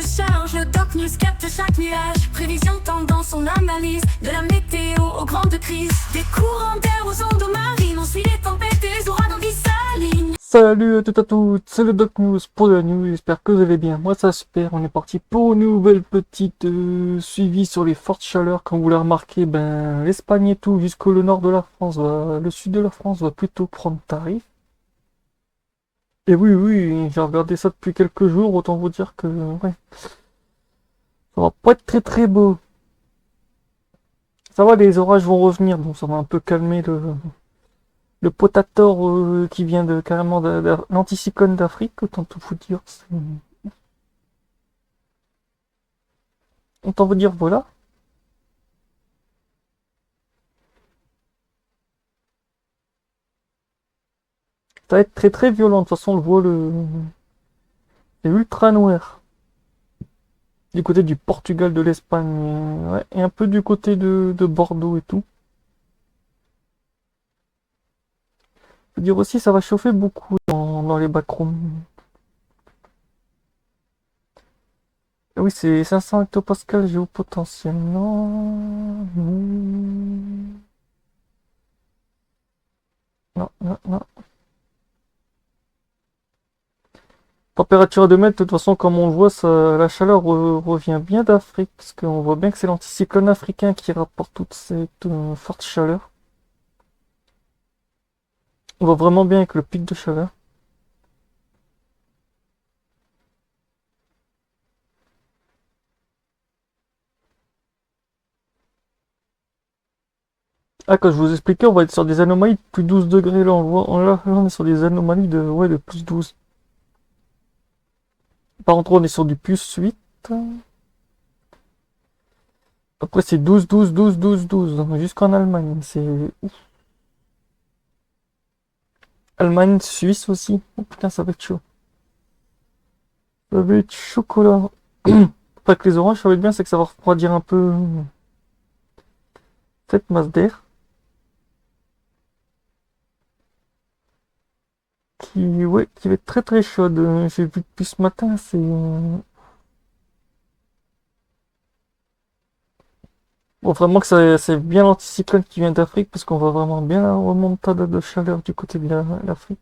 se charge, le Doc News capte chaque nuage. Prévision, tendance, on analyse. De la météo aux grandes crises. Des courants d'air aux ondes marines. On suit les tempêtes et les ouragans qui s'alignent. Salut à toutes et à toutes, c'est le Doc News pour de la news, j'espère que vous allez bien. Moi ça va super, on est parti pour une nouvelle petite suivi sur les fortes chaleurs. Comme vous l'avez remarqué, l'Espagne et tout, jusqu'au le nord de la France, le sud de la France va plutôt prendre tarif. Et oui, j'ai regardé ça depuis quelques jours, autant vous dire que ouais, ça va pas être très très beau. Ça va, les orages vont revenir, donc ça va un peu calmer le potator qui vient de carrément de l'anticyclone d'Afrique, autant tout vous dire. Autant vous dire, voilà. Ça va être très très violent, de toute façon on le voit, c'est ultra noir. Du côté du Portugal, de l'Espagne, ouais, et un peu du côté de Bordeaux et tout. Je veux dire aussi, ça va chauffer beaucoup dans les backrooms. Ah oui, c'est 500 hectopascales géopotentiel. Non. Non, non, non. Température de mètre, de toute façon, comme on le voit, la chaleur revient bien d'Afrique, parce qu'on voit bien que c'est l'anticyclone africain qui rapporte toute cette forte chaleur. On voit vraiment bien avec le pic de chaleur. Ah, quand je vous expliquais, on va être sur des anomalies de plus 12 degrés, là, on le voit, là, on est sur des anomalies ouais, de plus 12. Par contre, on est sur du plus 8. Après, c'est 12, 12, 12, 12, 12, jusqu'en Allemagne, c'est ouf. Allemagne, Suisse aussi. Oh putain, ça va être chaud. Ça va être chocolat. Pas que les oranges, ça va être bien, c'est que ça va refroidir un peu cette masse d'air. Ouais, qui va être très très chaude. J'ai vu depuis ce matin, c'est. Bon, vraiment que c'est bien l'anticyclone qui vient d'Afrique, parce qu'on voit vraiment bien la remontada de chaleur du côté de l'Afrique.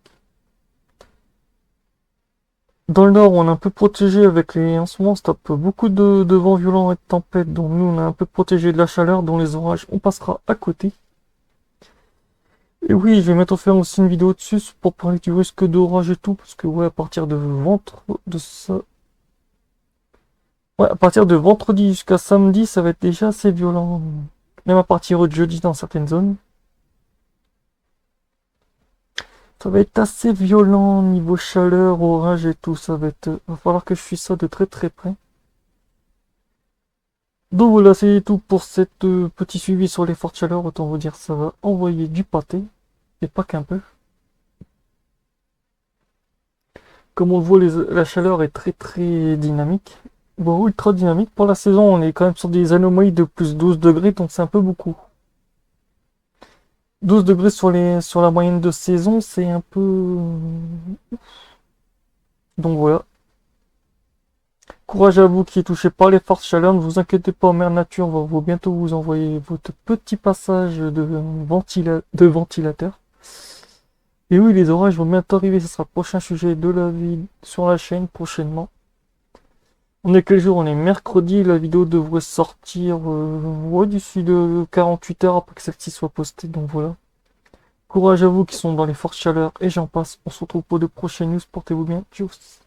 Dans le nord, on est un peu protégé avec les. En ce moment, on se tape beaucoup de vents violents et de tempêtes, donc nous, on est un peu protégé de la chaleur, dont les orages, on passera à côté. Et oui, je vais mettre faire aussi une vidéo dessus pour parler du risque d'orage et tout, parce que ouais, à partir de de ça. Ouais, à partir de vendredi jusqu'à samedi, ça va être déjà assez violent. Même à partir de jeudi dans certaines zones. Ça va être assez violent niveau chaleur, orage et tout. Ça va être. Va falloir que je suive ça de très très près. Donc voilà, c'est tout pour cette petit suivi sur les fortes chaleurs. Autant vous dire, ça va envoyer du pâté. Et pas qu'un peu. Comme on le voit, la chaleur est très très dynamique. Bon, ultra dynamique. Pour la saison, on est quand même sur des anomalies de plus 12 degrés, donc c'est un peu beaucoup. 12 degrés sur la moyenne de saison, c'est un peu. Donc voilà. Courage à vous qui est touché par les fortes chaleurs. Ne vous inquiétez pas, Mère Nature va bientôt vous envoyer votre petit passage de ventilateur. Et oui, les orages vont bientôt arriver. Ce sera le prochain sujet de la vie sur la chaîne prochainement. On est quel jour? On est mercredi. La vidéo devrait sortir ouais, d'ici de 48 heures après que celle-ci soit postée. Donc voilà. Courage à vous qui sont dans les fortes chaleurs et j'en passe. On se retrouve pour de prochaines news. Portez-vous bien. Tchuss.